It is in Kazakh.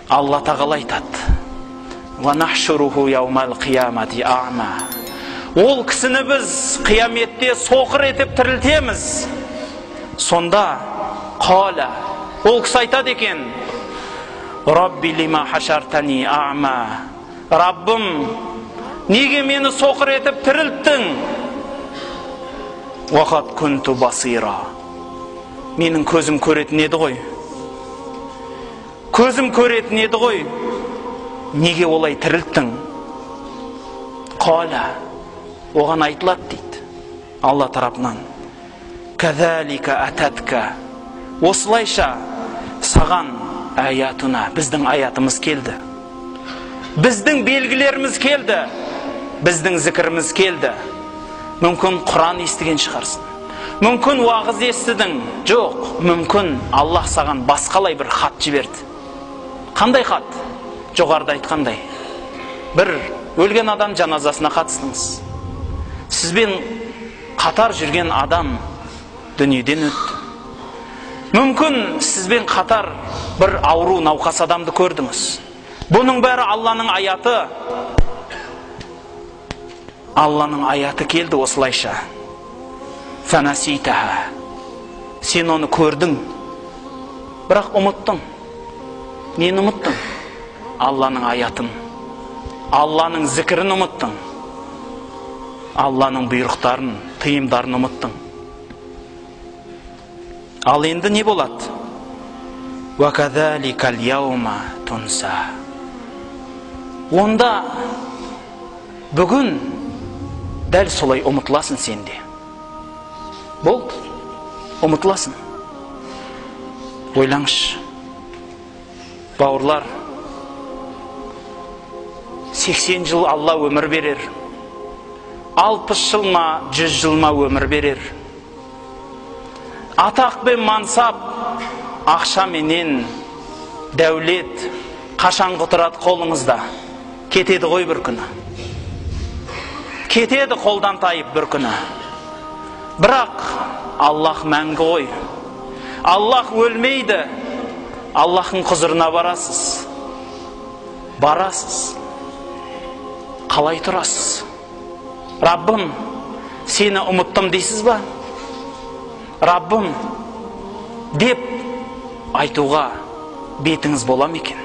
Алла тағала айтады: «Ва нахшуруху яумал қиямати а'ма». Ол кісіні біз қияметте соқыр етіп тірілтеміз. Сонда қала, ол кісі айтады екен: «Рабби лима хашартани а'ма». Раббым, неге мені соқыр етіп тірілттің? «Вақат күнту басира». Менің көзім көретін еді ғой. Көзім көретін еді ғой. Неге олай тірілттің? Қала, оған айтылады дейді Алла тарапынан: «Кәзалика ататка». Осылайша саған аятуна, біздің аятымыз келді. Біздің белгілеріміз келді. Біздің зікіріміз келді. Мүмкін Құран естіген шығарсың. Мүмкін уағыз естідің. Жоқ, мүмкін Аллах саған басқалай бір хат жіберді. Қандай хат? Жоғарыда айтқандай, бір өлген адам жаназасына қатыстыңыз. Сізбен қатар жүрген адам дүниеден өтті. Мүмкін сізбен қатар бір ауру науқас адамды көрдіңіз. Бұның бәрі Алланың аяты. Алланың аяты келді осылайша. Фанаситаха. Сен оны көрдің, бірақ ұмыттың. Нені ұмыттың? Алланың аятын, Алланың зікірін ұмыттың. Алланың бұйрықтарын, тыйымдарын ұмыттың. Ал енді не болады? Вакадаликал яума тунса. Онда бүгін дәл солай ұмытыласың сенде. Болды, ұмытыласың. Ойлаңшы, бауырлар, 80 жыл Алла өмір берер. 60 жыл ма, 100 жыл ма өмір берер. Атақ пен мансап, ақша менен дәулет қашан құтырады қолыңызда? Кетеді ғой бір күні. Кетеді қолдан тайып бір күні. Бірақ Аллах мәңгі ғой. Аллах өлмейді. Аллахың құзырына барасыз. Барасыз. Қалай тұрасыз? Раббым, сені ұмыттым дейсіз ба? Раббым деп айтуға бетіңіз бола ма екен?